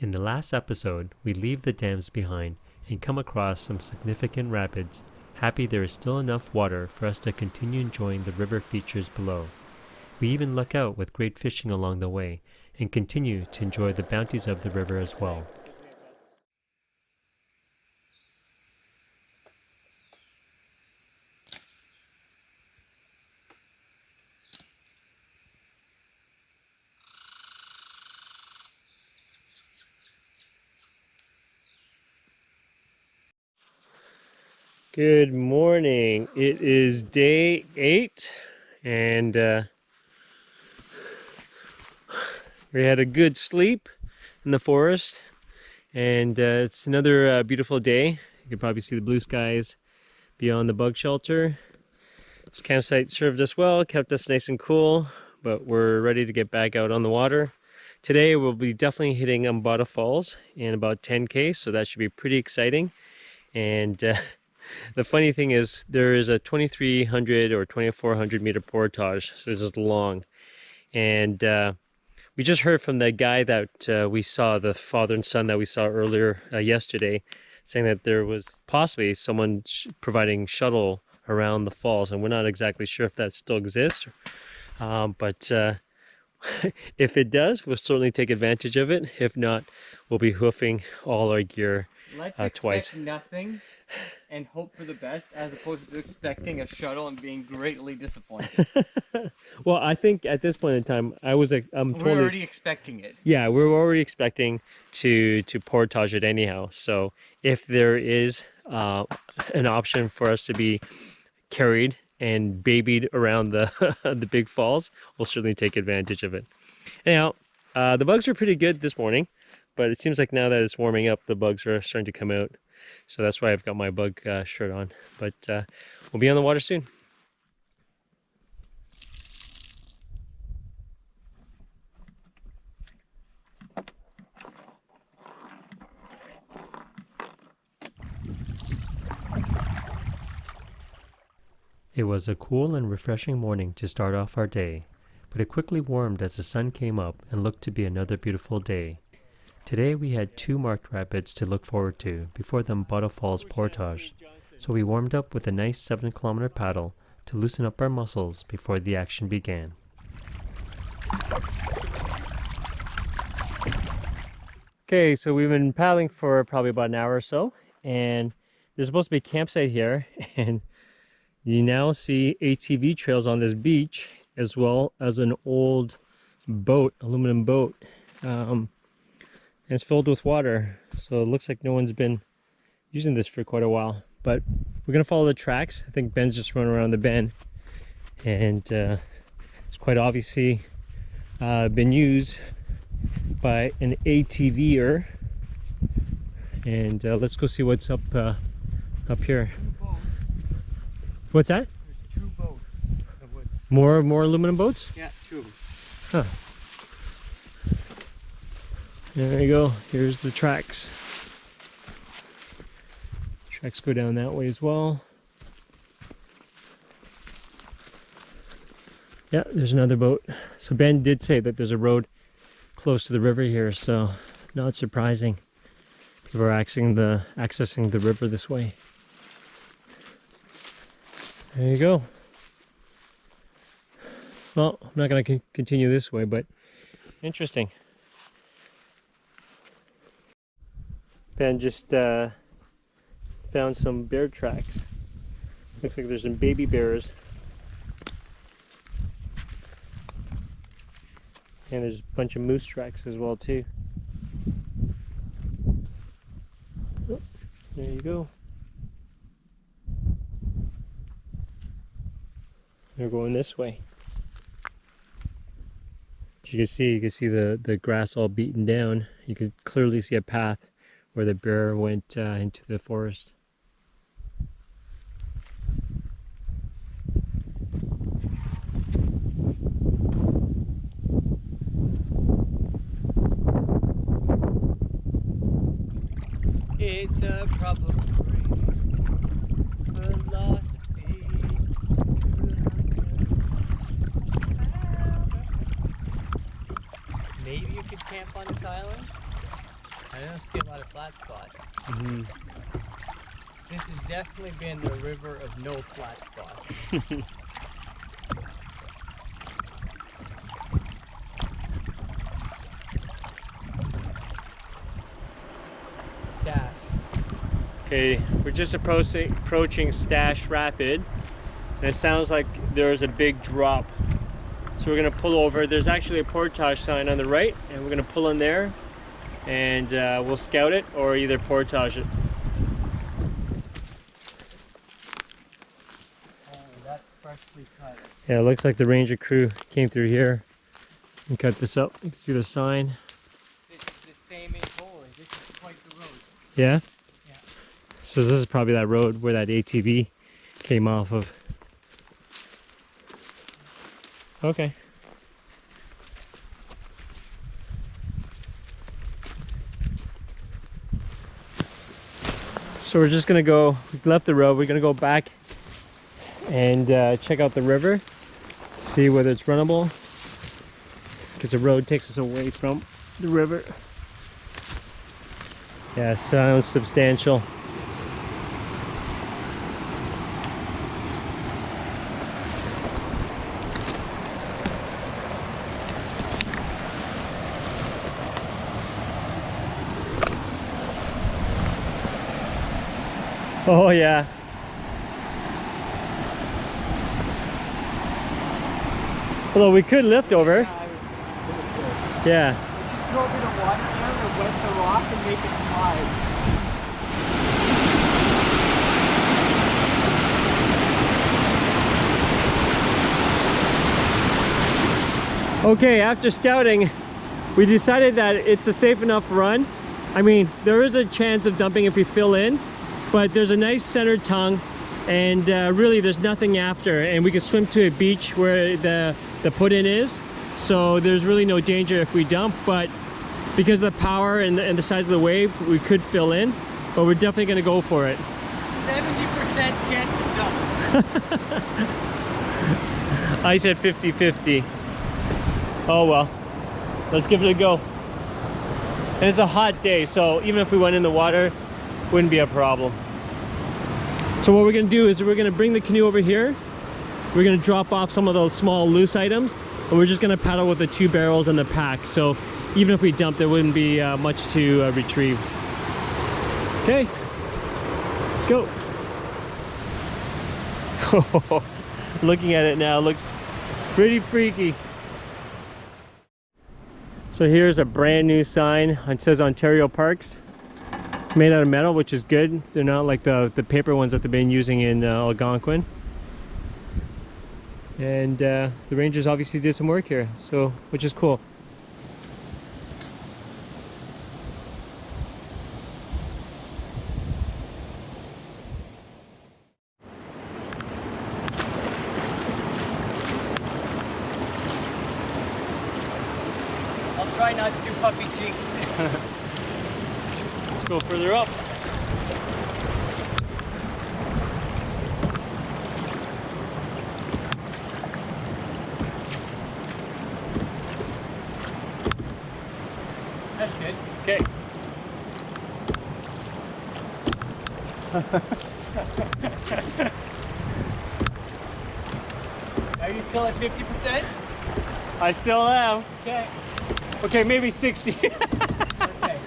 In the last episode, we leave the dams behind and come across some significant rapids, happy there is still enough water for us to continue enjoying the river features below. We even luck out with great fishing along the way and continue to enjoy the bounties of the river as well. Good morning. It is day 8 and we had a good sleep in the forest, and it's another beautiful day. You can probably see the blue skies beyond the bug shelter. This campsite served us well, kept us nice and cool, but we're ready to get back out on the water. Today we'll be definitely hitting Umbata Falls in about 10K, so that should be pretty exciting. And the funny thing is, there is a 2,300 or 2,400 meter portage, so this is long. And we just heard from the guy that we saw, the father and son that we saw earlier yesterday, saying that there was possibly someone providing shuttle around the falls, and we're not exactly sure if that still exists. But if it does, we'll certainly take advantage of it. If not, we'll be hoofing all our gear Let's twice. expect nothing and hope for the best, as opposed to expecting a shuttle and being greatly disappointed. Well, I think at this point in time, I'm totally... We're already expecting it. Yeah, we're already expecting to portage it anyhow. So if there is an option for us to be carried and babied around the the big falls, we'll certainly take advantage of it. Anyhow, the bugs are pretty good this morning, but it seems like now that it's warming up, the bugs are starting to come out. So that's why I've got my bug shirt on. But we'll be on the water soon. It was a cool and refreshing morning to start off our day, but it quickly warmed as the sun came up and looked to be another beautiful day. Today we had 2 marked rapids to look forward to before the Umbata Falls portage, so we warmed up with a nice 7-kilometer paddle to loosen up our muscles before the action began. Okay, so we've been paddling for probably about an hour or so, and there's supposed to be a campsite here, and you now see ATV trails on this beach, as well as an old boat, aluminum boat. And it's filled with water, so it looks like no one's been using this for quite a while. But we're gonna follow the tracks. I think Ben's just running around the bend, and it's quite obviously been used by an ATVer. And let's go see what's up here. What's that? There's 2 boats in the woods. More aluminum boats? Yeah, 2 of them. Huh. There you go. Here's the tracks. Tracks go down that way as well. Yeah, there's another boat. So Ben did say that there's a road close to the river here, so not surprising. People are accessing the river this way. There you go. Well, I'm not going to continue this way, but interesting. Ben just found some bear tracks. Looks like there's some baby bears. And there's a bunch of moose tracks as well too. Oh, there you go. They're going this way. As you can see the grass all beaten down. You can clearly see a path where the bear went into the forest. It's a problem-free philosophy. Maybe you could camp on this island? I don't see a lot of flat spots. Mm-hmm. This has definitely been the river of no flat spots. Stash. Okay, we're just approaching Stash Rapid, and it sounds like there's a big drop. So we're gonna pull over. There's actually a portage sign on the right, and we're gonna pull in there, and we'll scout it or either portage it. Oh, that's freshly cut. Yeah, it looks like the ranger crew came through here and cut this up. You can see the sign. It's the same in Holy. This is quite the road. Yeah? Yeah. So this is probably that road where that ATV came off of. Okay. So we're just gonna go, we left the road, we're gonna go back and check out the river, see whether it's runnable, because the road takes us away from the river. Yeah, sounds substantial. Oh yeah. Although we could lift over. Yeah. Throw a bit of water down to wet the rock and make it slide. Okay, after scouting, we decided that it's a safe enough run. I mean, there is a chance of dumping if we fill in, but there's a nice center tongue, and really there's nothing after, and we can swim to a beach where the put-in is, so there's really no danger if we dump. But because of the power and the size of the wave, we could fill in, but we're definitely going to go for it. 70% chance of dump. I said 50-50. Oh well, let's give it a go. And it's a hot day, so even if we went in the water, wouldn't be a problem. So what we're gonna do is we're gonna bring the canoe over here. We're gonna drop off some of those small loose items, and we're just gonna paddle with the 2 barrels and the pack. So even if we dump, there wouldn't be much to retrieve. Okay, let's go. Looking at it now, it looks pretty freaky. So here's a brand new sign. It says Ontario Parks. It's made out of metal, which is good. They're not like the paper ones that they've been using in Algonquin. And the rangers obviously did some work here, so which is cool. I'll try not to do puffy cheeks. Let's go further up. That's good. Okay. Are you still at 50%? I still am. Okay. Okay, maybe 60. Okay.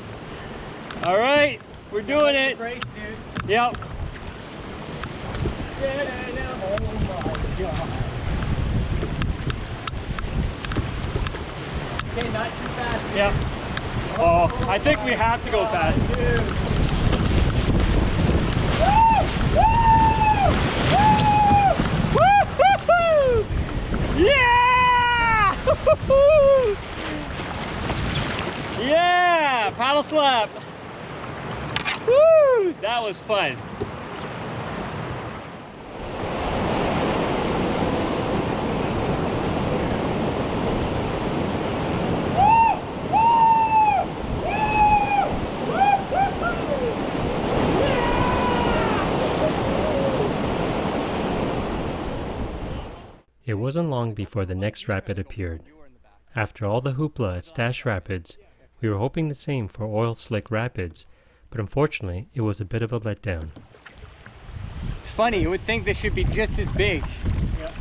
All right, we're doing it. Brace, dude. Yep. Oh my god. Okay, not too fast. Dude. Yep. Oh, I think we have to go fast. Dude. Yeah! Yeah! Paddle slap. Woo! That was fun. It wasn't long before the next rapid appeared. After all the hoopla at Stash Rapids, We were hoping the same for Oil Slick Rapids, but unfortunately it was a bit of a letdown. It's funny, you would think this should be just as big. Yeah.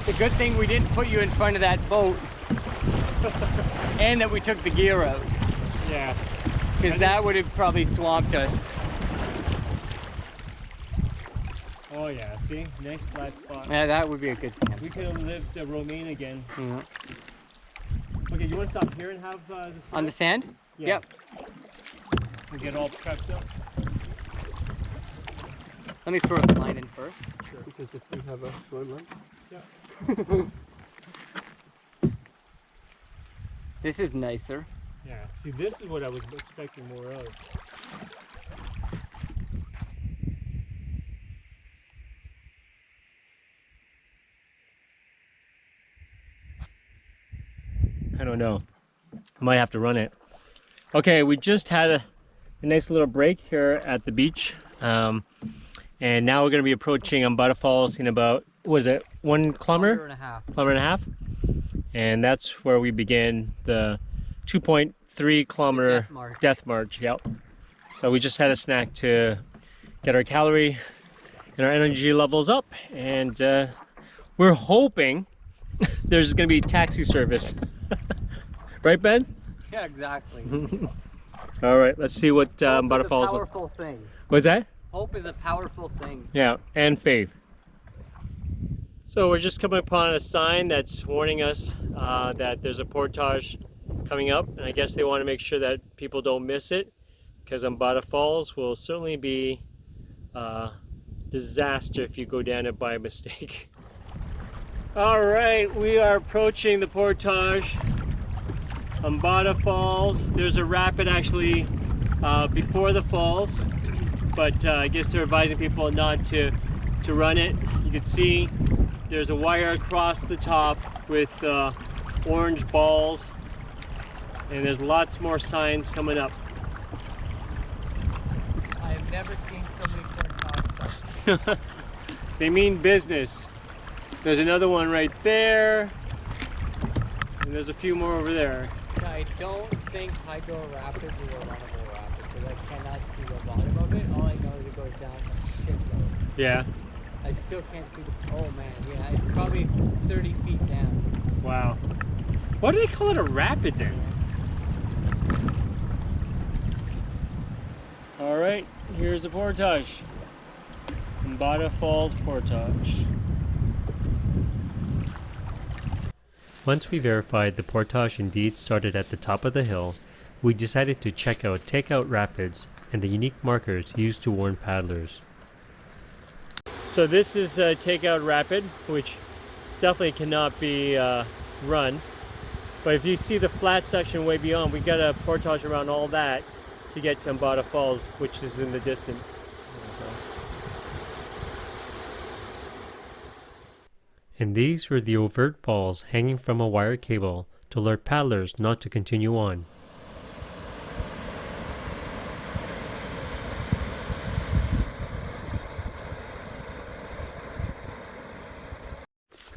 The good thing we didn't put you in front of that boat and that we took the gear out, Yeah. because that would have probably swamped us. Oh yeah, see? Nice flat spot. Yeah, that would be a good We thing. could have lived Romaine again. Yeah. Okay, you want to stop here and have the On the sand? Yeah. Yep. We get all prepped up. Let me throw the line in first. Sure. Because if we have a swim line. Yeah. This is nicer. Yeah. See, this is what I was expecting more of. I don't know. I might have to run it. Okay, we just had a nice little break here at the beach. And now we're going to be approaching Umbata Falls in about, what is it, 1 kilometer? Kilometer and a half. And that's where we began the 2.3 kilometer death march. Yep. So we just had a snack to get our calorie and our energy levels up. And we're hoping there's going to be taxi service. Right, Ben? Yeah, exactly. All right, let's see what Umbata Falls. Hope is a powerful thing. What's that? Hope is a powerful thing. Yeah, and faith. So we're just coming upon a sign that's warning us that there's a portage coming up, and I guess they want to make sure that people don't miss it, because Umbata Falls will certainly be a disaster if you go down it by mistake. All right, we are approaching the portage, Umbata Falls. There's a rapid actually before the falls, but I guess they're advising people not to run it. You can see there's a wire across the top with orange balls, and there's lots more signs coming up. I have never seen so many portages. They mean business. There's another one right there, and there's a few more over there. I don't think Hydro Rapids is a runnable rapid because I cannot see the bottom of it. All I know is it goes down a shitload. Yeah. I still can't see the. Oh man, yeah, it's probably 30 feet down. Wow. Why do they call it a rapid then? All right, here's a portage. Umbata Falls portage. Once we verified the portage indeed started at the top of the hill, we decided to check out Takeout Rapids and the unique markers used to warn paddlers. So this is Takeout Rapid, which definitely cannot be run. But if you see the flat section way beyond, we got a portage around all that to get to Umbata Falls, which is in the distance. And these were the overt balls hanging from a wire cable to alert paddlers not to continue on.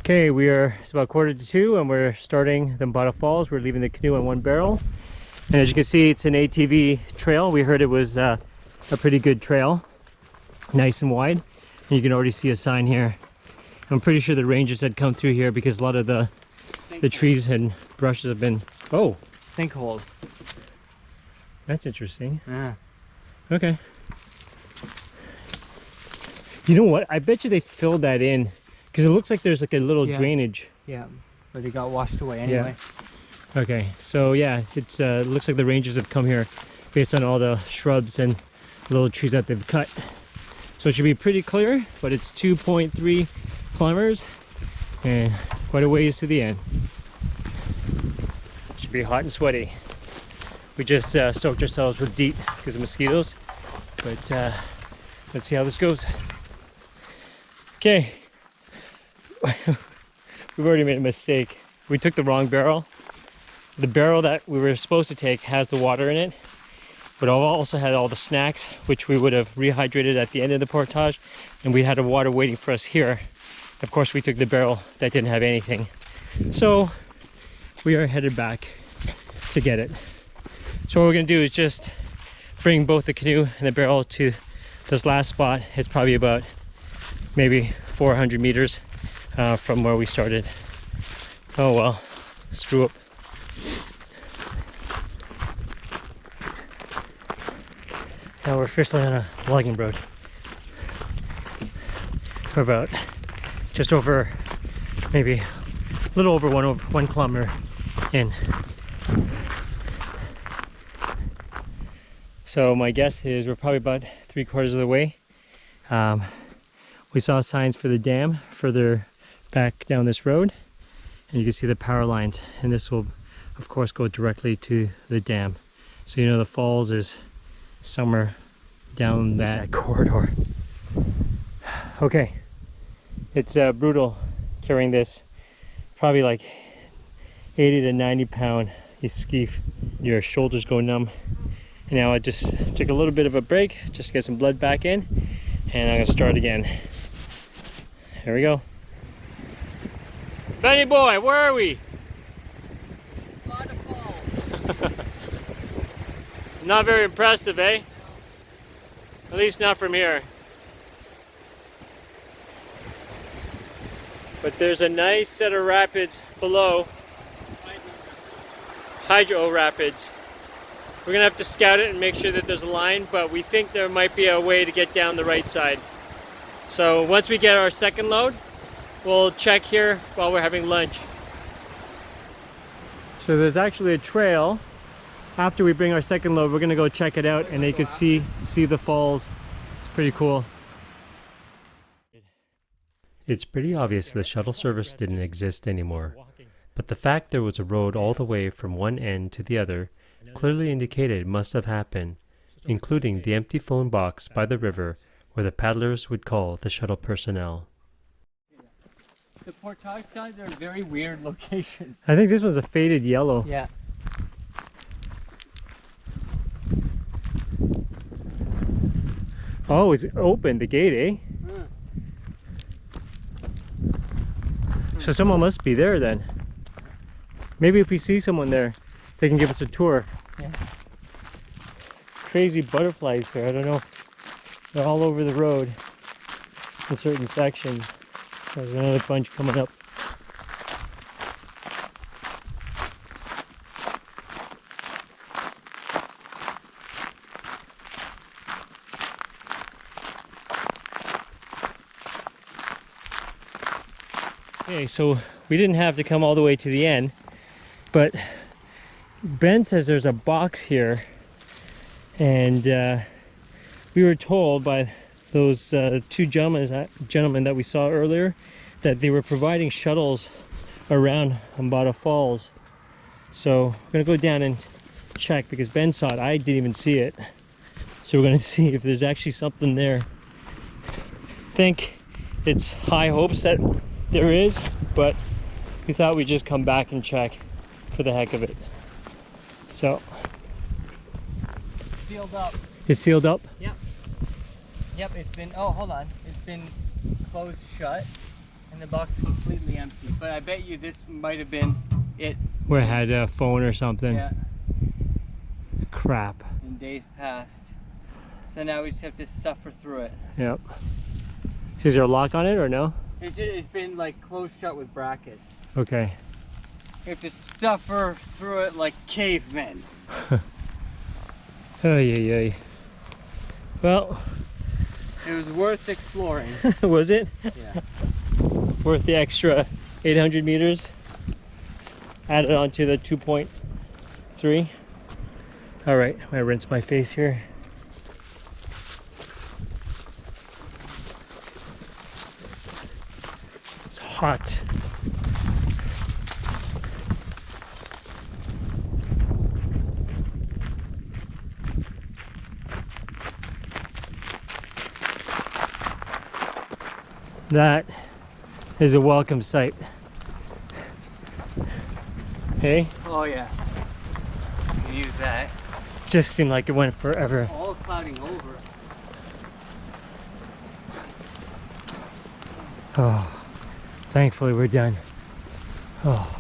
Okay, it's about 1:45 and we're starting the Umbata Falls. We're leaving the canoe on one barrel. And as you can see, it's an ATV trail. We heard it was a pretty good trail, nice and wide. And you can already see a sign here. I'm pretty sure the rangers had come through here because a lot of the trees and brushes have been, oh, Sinkhole. that's interesting. Yeah. Okay. You know what? I bet you they filled that in because it looks like there's like a little drainage. Yeah, but it got washed away anyway. Yeah. Okay, so yeah, it looks like the rangers have come here based on all the shrubs and little trees that they've cut. So it should be pretty clear, but it's 2.3 kilometers and quite a ways to the end. Should be hot and sweaty. We just soaked ourselves with DEET because of mosquitoes, but Let's see how this goes. Okay. We've already made a mistake. We took the wrong barrel. The barrel that we were supposed to take has the water in it, but also had all the snacks, which we would have rehydrated at the end of the portage, and we had the water waiting for us here. Of course, we took the barrel that didn't have anything. So we are headed back to get it. So what we're gonna do is just bring both the canoe and the barrel to this last spot. It's probably about maybe 400 meters from where we started. Oh well, screw up. Now we're officially on a logging road. We're about just over, maybe a little over 1 kilometer in. So my guess is we're probably about 3/4 of the way. We saw signs for the dam further back down this road, and you can see the power lines, and this will of course go directly to the dam. So you know the falls is somewhere down that corridor. Okay, it's brutal carrying this, probably like 80 to 90 pound. You skeef, your shoulders go numb. And now I just took a little bit of a break, just to get some blood back in, and I'm gonna start again. Here we go. Benny boy, where are we? Umbata Falls. Not very impressive, eh? At least not from here. But there's a nice set of rapids below. Hydro rapids. We're gonna have to scout it and make sure that there's a line, but we think there might be a way to get down the right side. So once we get our second load, we'll check here while we're having lunch. So there's actually a trail. After we bring our second load, we're gonna go check it out, and you can see the falls. It's pretty cool. It's pretty obvious the shuttle service didn't exist anymore, but the fact there was a road all the way from one end to the other clearly indicated it must have happened, including the empty phone box by the river where the paddlers would call the shuttle personnel. The portage signs are very weird locations. I think this one's a faded yellow. Yeah. Oh, it's open, the gate, eh? So someone must be there then. Maybe if we see someone there, they can give us a tour. Yeah. Crazy butterflies here, I don't know. They're all over the road in certain sections. There's another bunch coming up. Okay, so we didn't have to come all the way to the end, but Ben says there's a box here, and we were told by those two gentlemen that we saw earlier that they were providing shuttles around Umbata Falls. So we're gonna go down and check, because Ben saw it, I didn't even see it. So we're gonna see if there's actually something there. I think it's high hopes that there is, but we thought we'd just come back and check for the heck of it. So Sealed up. it's sealed up. Yep. Yep, it's been, oh, hold on. It's been closed shut and the box completely empty. But I bet you this might have been it. Where it had a phone or something. Yeah, Crap. in days past. So now we just have to suffer through it. Yep. Is there a lock on it or no? It's been like closed shut with brackets. Okay. We have to suffer through it like cavemen. Oh yeah. Well, It was worth exploring. was it? Yeah. Worth the extra 800 meters added on to the 2.3. All right, I'm gonna rinse my face here. It's hot. That is a welcome sight. Hey? Oh yeah. You can use that. Just seemed like it went forever. All clouding over. Oh, thankfully we're done. Oh.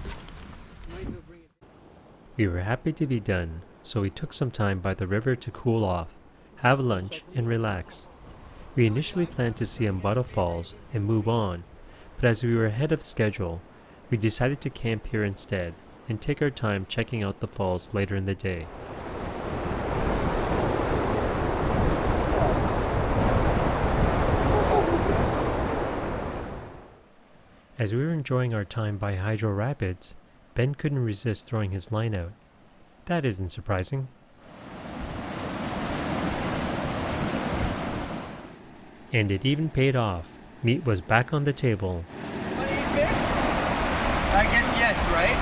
We were happy to be done, so we took some time by the river to cool off, have lunch, and relax. We initially planned to see Umbata Falls and move on, but as we were ahead of schedule, we decided to camp here instead and take our time checking out the falls later in the day. As we were enjoying our time by Hydro Rapids, Ben couldn't resist throwing his line out. That isn't surprising. And it even paid off. Meat was back on the table. Want to eat fish? I guess yes, right?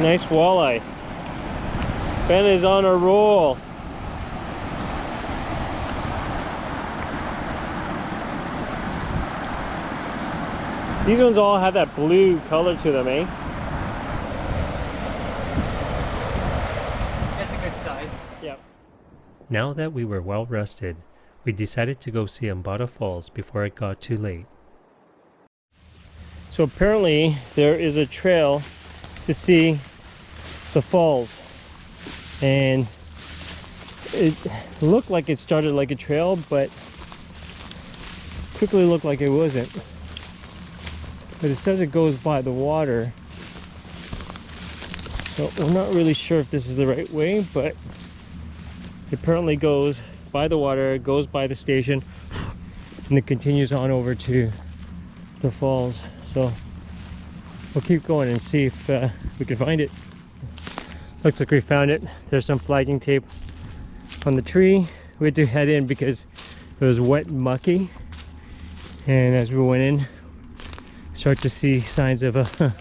Nice walleye. Ben is on a roll. These ones all have that blue color to them, eh? That's a good size. Yep. Now that we were well rested, we decided to go see Umbata Falls before it got too late. So apparently there is a trail to see the falls, and it looked like it started like a trail, but quickly looked like it wasn't. But it says it goes by the water, so we're not really sure if this is the right way, but it apparently goes by the water, goes by the station, and it continues on over to the falls. So we'll keep going and see if we can find it. Looks like we found it. There's some flagging tape on the tree. We had to head in because it was wet and mucky, and as we went in, start to see signs of a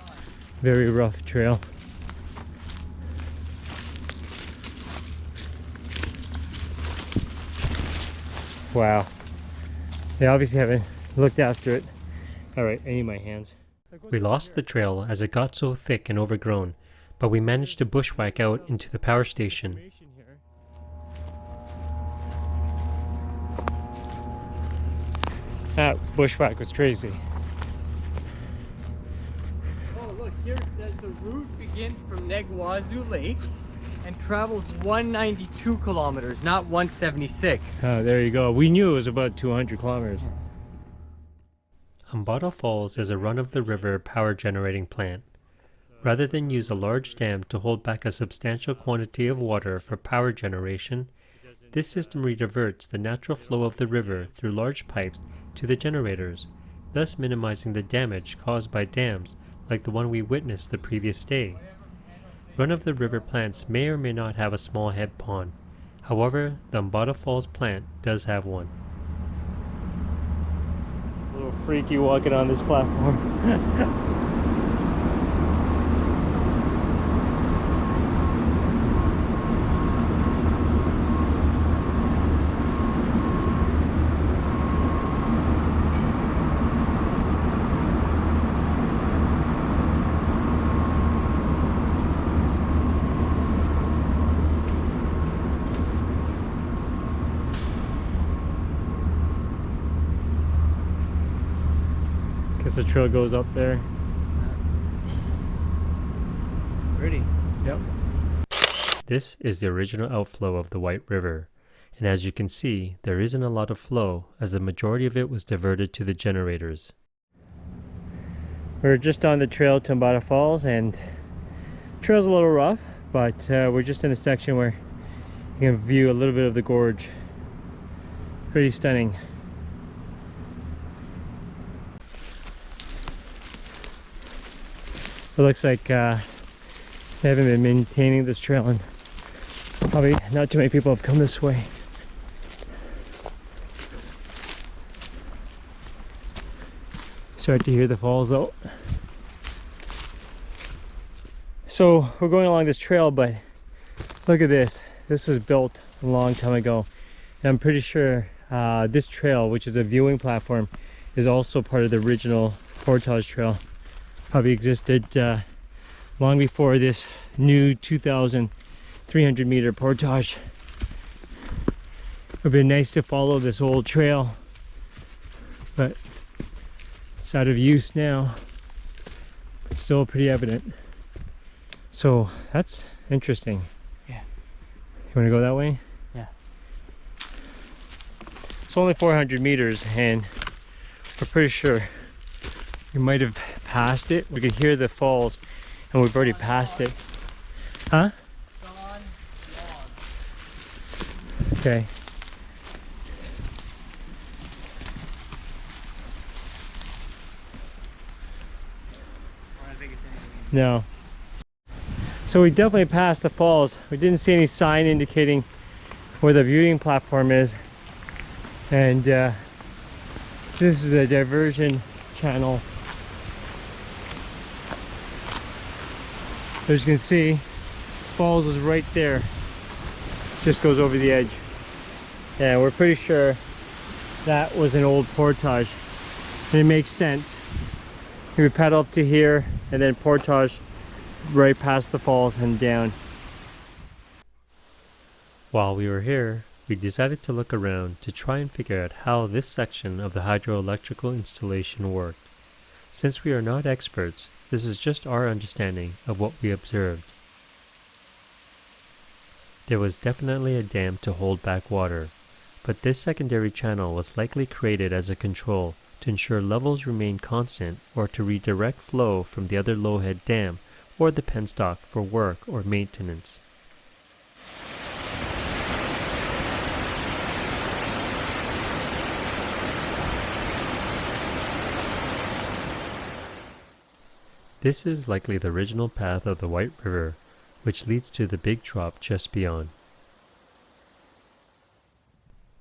very rough trail. Wow. They obviously haven't looked after it. Alright, I need my hands. We lost the trail as it got so thick and overgrown, but we managed to bushwhack out into the power station. That bushwhack was crazy. Oh look, here it says the route begins from Negwazu Lake and travels 192 kilometers, not 176. Oh, there you go. We knew it was about 200 kilometers. Umbata Falls is a run-of-the-river power generating plant. Rather than use a large dam to hold back a substantial quantity of water for power generation, this system rediverts the natural flow of the river through large pipes to the generators, thus minimizing the damage caused by dams like the one we witnessed the previous day. Run-of-the-river plants may or may not have a small head pond. However, the Umbata Falls plant does have one. A little freaky walking on this platform. The trail goes up there. Pretty. Yep. This is the original outflow of the White River, and as you can see, there isn't a lot of flow as the majority of it was diverted to the generators. We're just on the trail to Umbata Falls, and the trail's a little rough, but we're just in a section where you can view a little bit of the gorge. Pretty stunning. It looks like they haven't been maintaining this trail, and probably not too many people have come this way. Start to hear the falls though. So we're going along this trail, but look at this. This was built a long time ago, and I'm pretty sure this trail, which is a viewing platform, is also part of the original portage trail. Probably existed long before this new 2,300 meter portage. It would be nice to follow this old trail, but it's out of use now. It's still pretty evident. So that's interesting. Yeah. You want to go that way? Yeah. It's only 400 meters and we're pretty sure we might have passed it. We can hear the falls and we've already passed it. Huh? Okay. No. So we definitely passed the falls. We didn't see any sign indicating where the viewing platform is. And this is the diversion channel. As you can see, falls is right there. Just goes over the edge. Yeah, we're pretty sure that was an old portage. And it makes sense. You would paddle up to here and then portage right past the falls and down. While we were here, we decided to look around to try and figure out how this section of the hydroelectrical installation worked. Since we are not experts, this is just our understanding of what we observed. There was definitely a dam to hold back water, but this secondary channel was likely created as a control to ensure levels remain constant or to redirect flow from the other lowhead dam or the penstock for work or maintenance. This is likely the original path of the White River, which leads to the big drop just beyond.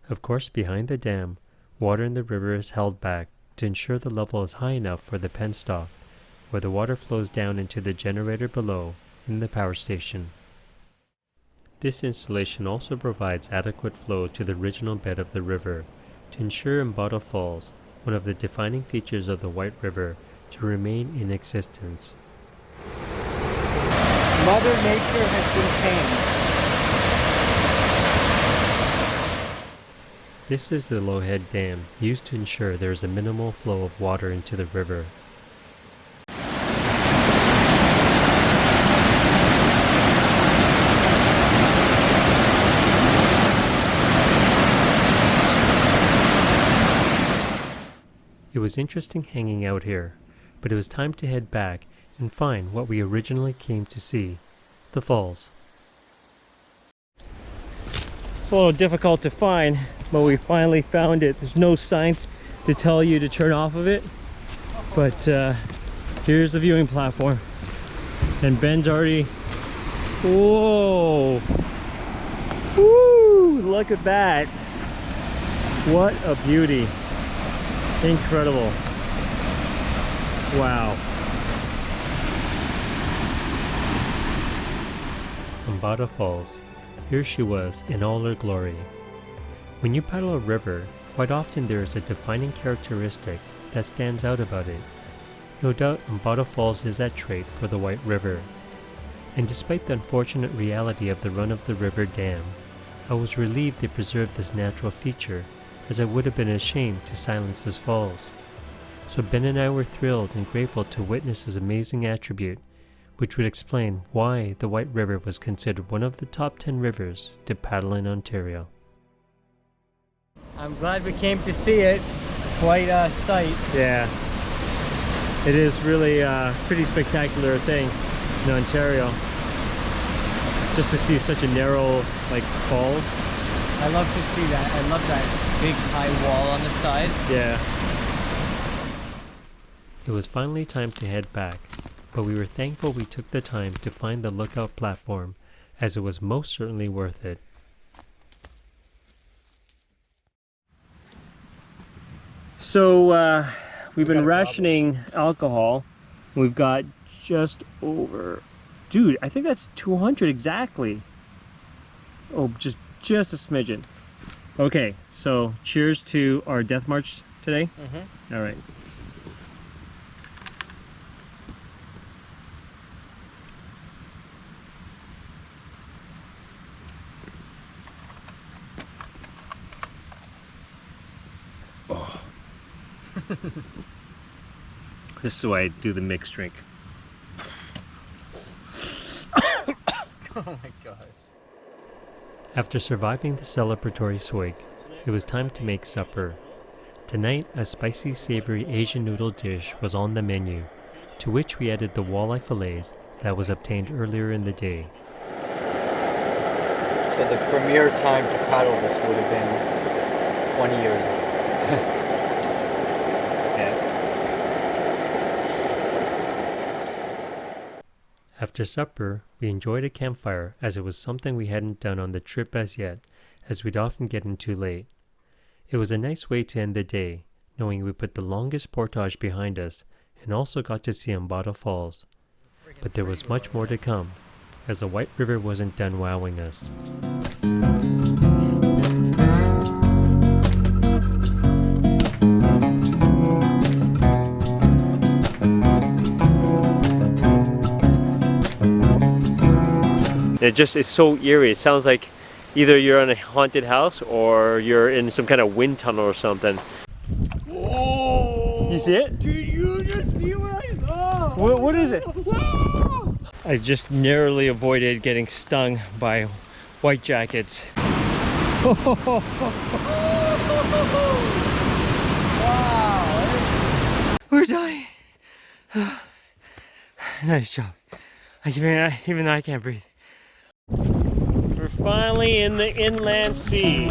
Of course, behind the dam, water in the river is held back to ensure the level is high enough for the penstock, where the water flows down into the generator below in the power station. This installation also provides adequate flow to the original bed of the river to ensure Umbata Falls, one of the defining features of the White River, to remain in existence. Mother Nature has been tamed. This is the Lowhead Dam, used to ensure there is a minimal flow of water into the river. It was interesting hanging out here, but it was time to head back and find what we originally came to see, the falls. It's a little difficult to find, but we finally found it. There's no signs to tell you to turn off of it, but here's the viewing platform. And Ben's already... Whoa! Woo! Look at that! What a beauty! Incredible! Wow! Umbata Falls. Here she was in all her glory. When you paddle a river, quite often there is a defining characteristic that stands out about it. No doubt Umbata Falls is that trait for the White River. And despite the unfortunate reality of the run of the river dam, I was relieved they preserved this natural feature, as I would have been ashamed to silence this falls. So Ben and I were thrilled and grateful to witness this amazing attribute, which would explain why the White River was considered one of the top 10 rivers to paddle in Ontario. I'm glad we came to see it. It's quite a sight. Yeah, it is really a pretty spectacular thing in Ontario. Just to see such a narrow, falls. I love to see that. I love that big high wall on the side. Yeah. It was finally time to head back, but we were thankful we took the time to find the lookout platform, as it was most certainly worth it. So we've been rationing alcohol. We've got just over, dude, I think that's 200 exactly. Oh, just a smidgen. Okay, so cheers to our death march today. Mm-hmm. All right. Oh. This is why I do the mixed drink. Oh my gosh. After surviving the celebratory swig, it was time to make supper. Tonight, a spicy, savory Asian noodle dish was on the menu, to which we added the walleye fillets that was obtained earlier in the day. So the premier time to paddle this would have been 20 years ago. After supper, we enjoyed a campfire as it was something we hadn't done on the trip as yet, as we'd often get in too late. It was a nice way to end the day, knowing we put the longest portage behind us and also got to see Umbata Falls. But there was much more to come, as the White River wasn't done wowing us. It's so eerie. It sounds like either you're in a haunted house or you're in some kind of wind tunnel or something. Oh! You see it? Did you just see what I saw? What is it? I just narrowly avoided getting stung by white jackets. Wow! We're dying. Nice job. Even though I can't breathe. We're finally in the inland sea.